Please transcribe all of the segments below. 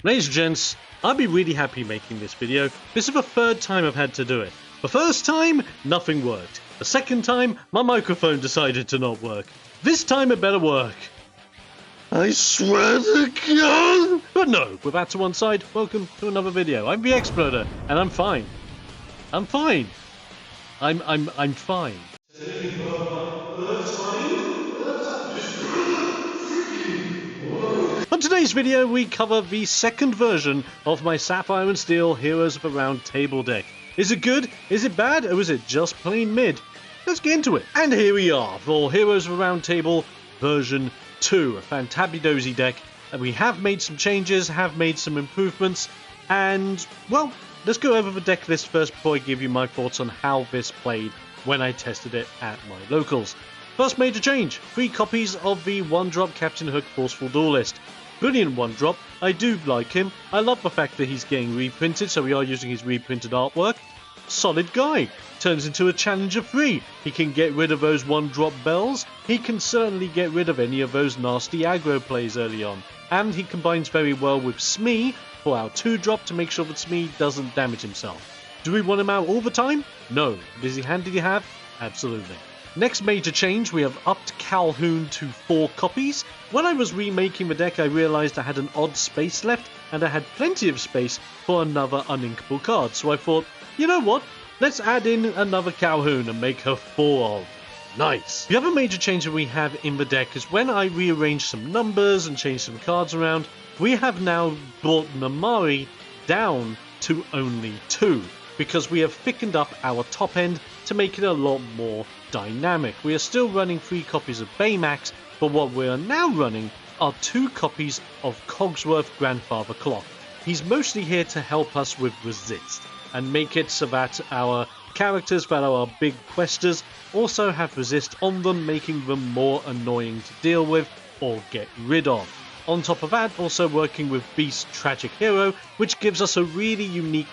Ladies and gents, I'd be really happy making this video. This is the third time I've had to do it. The first time, nothing worked. The second time, my microphone decided to not work. This time it better work. I swear to God! But no, with that to one side, welcome to another video. I'm TheXploder, and I'm fine. I'm fine. I'm fine. On today's video, we cover the second version of my Sapphire and Steel Heroes of the Round Table deck. Is it good? Is it bad? Or is it just plain mid? Let's get into it. And here we are for Heroes of the Round Table version 2, a fantabidozy deck. And we have made some changes, have made some improvements, and, well, let's go over the deck list first before I give you my thoughts on how this played when I tested it at my locals. First major change, 3 copies of the 1-drop Captain Hook Forceful Duelist. Brilliant 1-drop, I do like him. I love the fact that he's getting reprinted, so we are using his reprinted artwork. Solid guy, turns into a challenger 3. He can get rid of those 1-drop bells. He can certainly get rid of any of those nasty aggro plays early on. And he combines very well with Smee for our 2-drop to make sure that Smee doesn't damage himself. Do we want him out all the time? No. Is he handy to have? Absolutely. Next major change, we have upped Calhoun to 4 copies. When I was remaking the deck, I realised I had an odd space left, and I had plenty of space for another uninkable card. So I thought, you know what? Let's add in another Calhoun and make her 4 of. Nice. The other major change that we have in the deck is when I rearranged some numbers and changed some cards around, we have now brought Namari down to only 2. Because we have thickened up our top end to make it a lot more dynamic. We are still running 3 copies of Baymax, but what we are now running are 2 copies of Cogsworth Grandfather Clock. He's mostly here to help us with Resist, and make it so that our characters that are our big questers also have Resist on them, making them more annoying to deal with or get rid of. On top of that, also working with Beast Tragic Hero, which gives us a really unique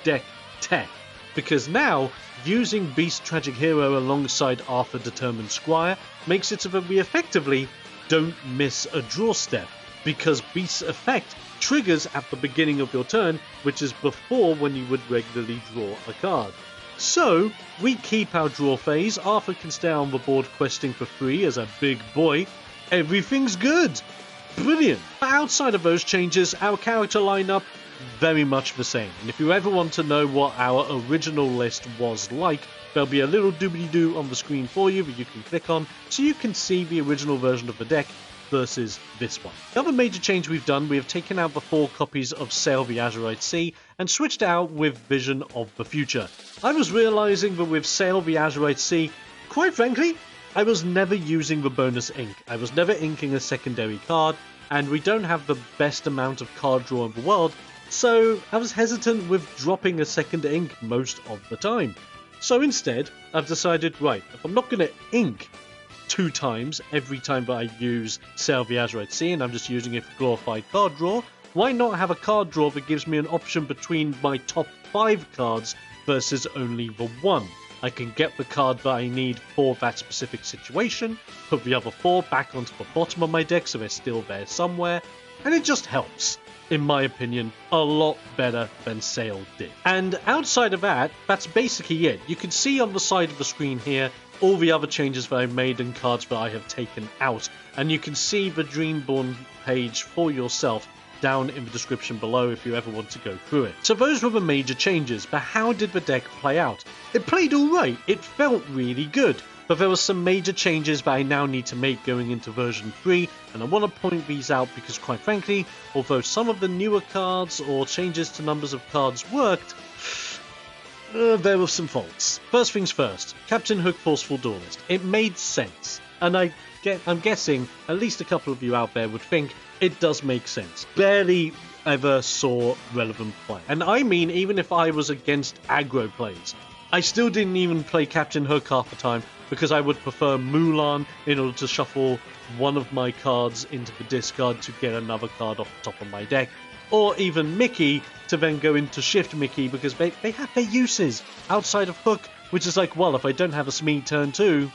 deck tech, because now using Beast Tragic Hero alongside Arthur Determined Squire makes it so that we effectively don't miss a draw step, because Beast's effect triggers at the beginning of your turn, which is before when you would regularly draw a card. So we keep our draw phase, Arthur can stay on the board questing for free as a big boy, everything's good. Brilliant. Outside of those changes, our character lineup very much the same, and if you ever want to know what our original list was like, there'll be a little doobly-doo on the screen for you that you can click on so you can see the original version of the deck versus this one. The other major change we've done, we have taken out the 4 copies of Sail the Azurite Sea and switched it out with Vision of the Future. I was realizing that with Sail the Azurite Sea, quite frankly, I was never using the bonus ink. I was never inking a secondary card, and we don't have the best amount of card draw in the world, so I was hesitant with dropping a second ink most of the time. So instead, I've decided, right, if I'm not going to ink 2 times every time that I use Sail the Azurite Sea, and I'm just using it for glorified card draw, why not have a card draw that gives me an option between my top 5 cards versus only the 1? I can get the card that I need for that specific situation, put the other 4 back onto the bottom of my deck so they're still there somewhere, and it just helps, in my opinion, a lot better than Sail did. And outside of that, that's basically it. You can see on the side of the screen here all the other changes that I've made and cards that I have taken out, and you can see the Dreamborn page for yourself down in the description below if you ever want to go through it. So those were the major changes, but how did the deck play out? It played alright, it felt really good, but there were some major changes that I now need to make going into version 3, and I want to point these out because quite frankly, although some of the newer cards or changes to numbers of cards worked, there were some faults. First things first, Captain Hook Forceful Duelist. It made sense, and I'm guessing at least a couple of you out there would think it does make sense. Barely ever saw relevant play. And I mean, even if I was against aggro plays, I still didn't even play Captain Hook half the time because I would prefer Mulan in order to shuffle one of my cards into the discard to get another card off the top of my deck. Or even Mickey to then go into Shift Mickey because they have their uses outside of Hook, which is like, well, if I don't have a Smee turn 2,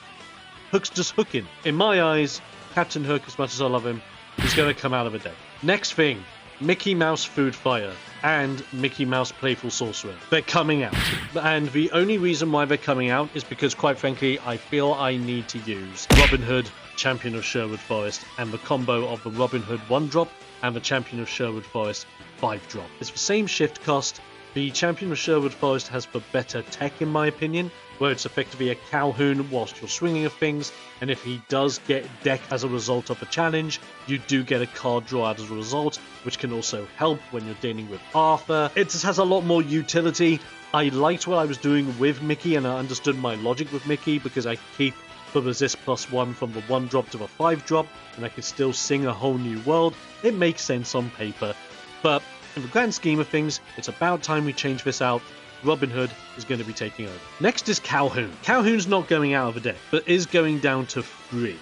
Hook's just hooking. In my eyes, Captain Hook, as much as I love him, is going to come out of a deck. Next thing, Mickey Mouse Food Fighter and Mickey Mouse Playful Sorcerer. They're coming out. And the only reason why they're coming out is because, quite frankly, I feel I need to use Robin Hood, Champion of Sherwood Forest, and the combo of the Robin Hood 1-drop and the Champion of Sherwood Forest 5-drop. It's the same shift cost. The Champion of Sherwood Forest has the better tech, in my opinion, where it's effectively a Calhoun whilst you're swinging of things, and if he does get decked as a result of a challenge, you do get a card draw out as a result, which can also help when you're dealing with Arthur. It just has a lot more utility. I liked what I was doing with Mickey, and I understood my logic with Mickey, because I keep the resist +1 from the 1-drop to the 5-drop, and I can still sing a whole new world. It makes sense on paper, but in the grand scheme of things, it's about time we change this out. Robin Hood is going to be taking over. Next is Calhoun. Calhoun's not going out of the deck, but is going down to 3.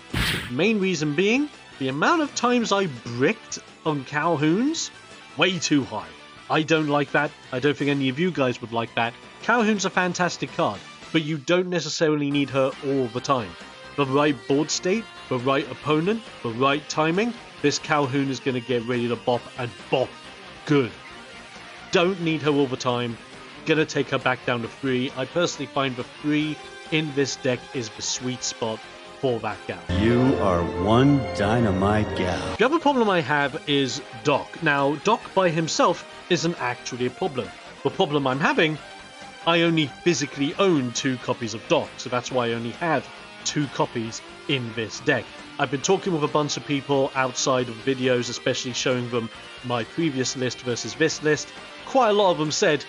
Main reason being, the amount of times I bricked on Calhoun's, way too high. I don't like that. I don't think any of you guys would like that. Calhoun's a fantastic card, but you don't necessarily need her all the time. The right board state, the right opponent, the right timing, this Calhoun is going to get ready to bop, and bop good. Don't need her all the time. Gonna take her back down to 3. I personally find the 3 in this deck is the sweet spot for that gal. You are one dynamite gal. The other problem I have is Doc. Now, Doc by himself isn't actually a problem. The problem I'm having, I only physically own 2 copies of Doc, so that's why I only have 2 copies in this deck. I've been talking with a bunch of people outside of videos, especially showing them my previous list versus this list. Quite a lot of them said,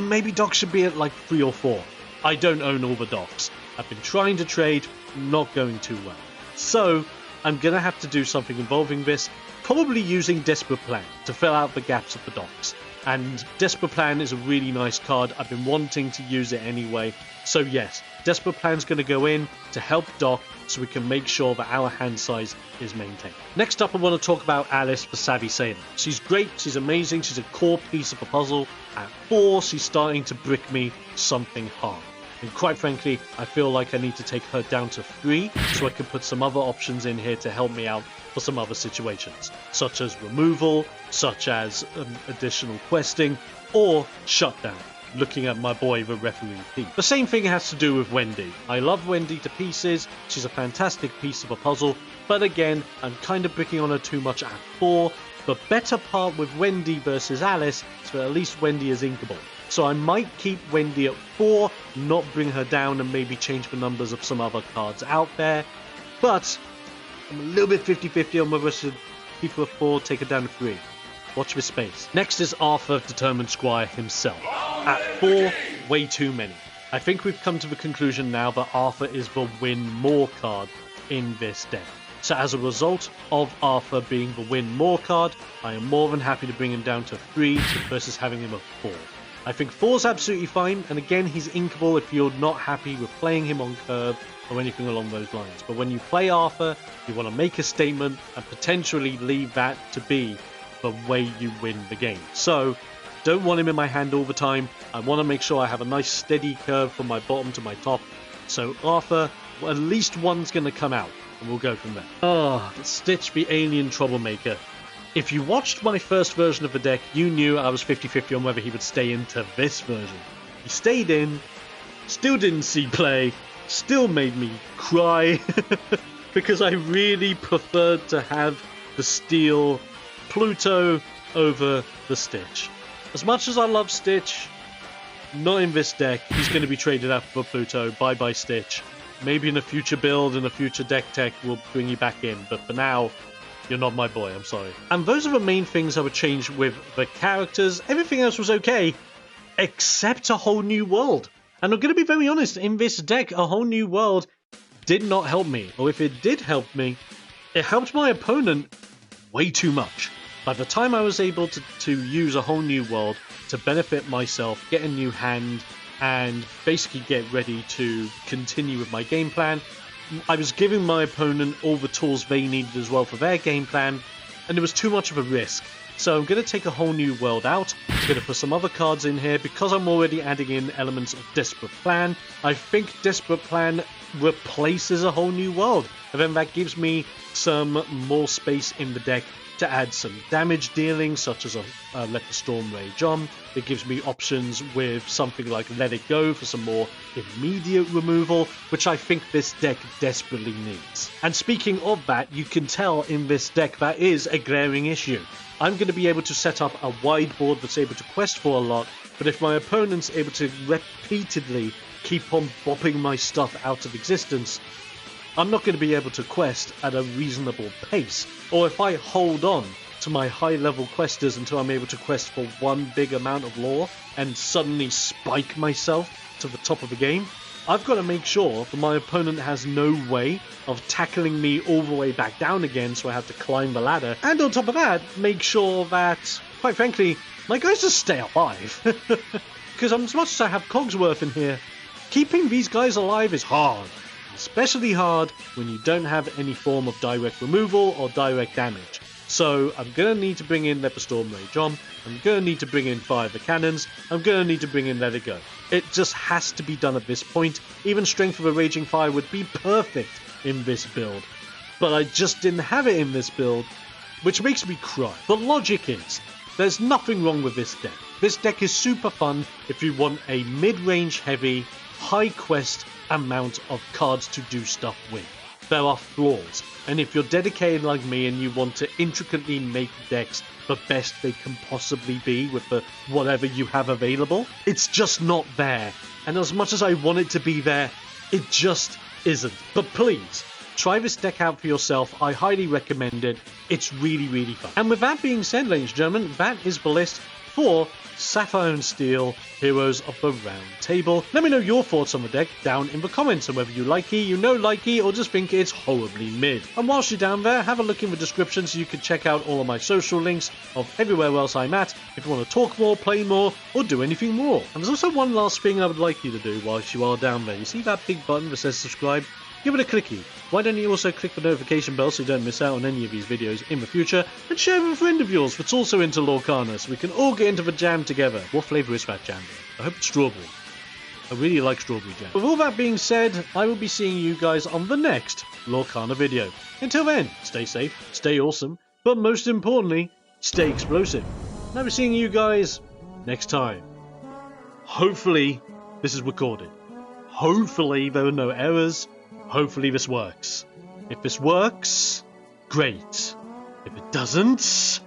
maybe Doc should be at like 3 or 4. I don't own all the Docs. I've been trying to trade, not going too well. So, I'm going to have to do something involving this, probably using Desperate Plan to fill out the gaps of the Docs. And Desperate Plan is a really nice card. I've been wanting to use it anyway. So yes, Desperate Plan's going to go in to help Doc so we can make sure that our hand size is maintained. Next up, I want to talk about Alice the Savvy Sailor. She's great, she's amazing, she's a core piece of the puzzle. At 4, she's starting to brick me something hard. And quite frankly, I feel like I need to take her down to 3 so I can put some other options in here to help me out for some other situations, such as removal, such as additional questing, or shutdown. Looking at my boy, the referee Pete. The same thing has to do with Wendy. I love Wendy to pieces. She's a fantastic piece of a puzzle, but again, I'm kind of bricking on her too much at 4. The better part with Wendy versus Alice is that at least Wendy is inkable. So I might keep Wendy at 4, not bring her down, and maybe change the numbers of some other cards out there. But I'm a little bit 50-50 on whether I should keep her at 4, take her down to 3. Watch this space. Next is Arthur, Determined Squire himself. At 4, way too many. I think we've come to the conclusion now that Arthur is the win more card in this deck. So as a result of Arthur being the win more card, I am more than happy to bring him down to 3 versus having him at 4. I think 4 is absolutely fine, and again, he's inkable if you're not happy with playing him on curve or anything along those lines. But when you play Arthur, you want to make a statement and potentially leave that to be the way you win the game. So, don't want him in my hand all the time. I want to make sure I have a nice steady curve from my bottom to my top. So Arthur, at least one's going to come out, and we'll go from there. Stitch the Alien Troublemaker. If you watched my first version of the deck, you knew I was 50-50 on whether he would stay into this version. He stayed in, still didn't see play, still made me cry, because I really preferred to have the Steel Pluto over the Stitch. As much as I love Stitch, not in this deck. He's going to be traded out for Pluto. Bye-bye Stitch. Maybe in a future build, in a future deck tech, we'll bring you back in. But for now, you're not my boy, I'm sorry. And those are the main things I would change with the characters. Everything else was okay, except A Whole New World. And I'm going to be very honest, in this deck, A Whole New World did not help me. Or if it did help me, it helped my opponent way too much. By the time I was able to use A Whole New World to benefit myself, get a new hand, and basically get ready to continue with my game plan, I was giving my opponent all the tools they needed as well for their game plan, and it was too much of a risk. So I'm going to take A Whole New World out. I'm going to put some other cards in here. Because I'm already adding in elements of Desperate Plan, I think Desperate Plan replaces A Whole New World. And then that gives me some more space in the deck to add some damage dealing, such as a Let the Storm Rage On. It gives me options with something like Let It Go for some more immediate removal, which I think this deck desperately needs. And speaking of that, you can tell in this deck that is a glaring issue. I'm going to be able to set up a wide board that's able to quest for a lot, but if my opponent's able to repeatedly keep on bopping my stuff out of existence, I'm not going to be able to quest at a reasonable pace. Or if I hold on to my high level questers until I'm able to quest for one big amount of lore and suddenly spike myself to the top of the game, I've got to make sure that my opponent has no way of tackling me all the way back down again, so I have to climb the ladder. And on top of that, make sure that, quite frankly, my guys just stay alive. Because as much as I have Cogsworth in here, keeping these guys alive is hard. Especially hard when you don't have any form of direct removal or direct damage. So I'm going to need to bring in Let the Storm Rage On, I'm going to need to bring in Fire the Cannons, I'm going to need to bring in Let It Go. It just has to be done at this point. Even Strength of a Raging Fire would be perfect in this build. But I just didn't have it in this build, which makes me cry. The logic is, there's nothing wrong with this deck. This deck is super fun if you want a mid-range heavy, high quest amount of cards to do stuff with. There are flaws, and if you're dedicated like me and you want to intricately make decks the best they can possibly be with the whatever you have available, it's just not there. And as much as I want it to be there, it just isn't. But please, try this deck out for yourself. I highly recommend it. It's really, really fun. And with that being said, ladies and gentlemen, that is the list for Sapphire and Steel, Heroes of the Round Table. Let me know your thoughts on the deck down in the comments, and whether you like it, you know like it, or just think it's horribly mid. And whilst you're down there, have a look in the description so you can check out all of my social links of everywhere else I'm at if you want to talk more, play more, or do anything more. And there's also one last thing I would like you to do whilst you are down there. You see that big button that says subscribe? Give it a clicky. Why don't you also click the notification bell so you don't miss out on any of these videos in the future, and share with a friend of yours that's also into Lorcana so we can all get into the jam together. What flavour is that jam? I hope it's strawberry. I really like strawberry jam. With all that being said, I will be seeing you guys on the next Lorcana video. Until then, stay safe, stay awesome, but most importantly, stay explosive. And I'll be seeing you guys next time. Hopefully, this is recorded. Hopefully, there are no errors. Hopefully this works. If this works, great. If it doesn't...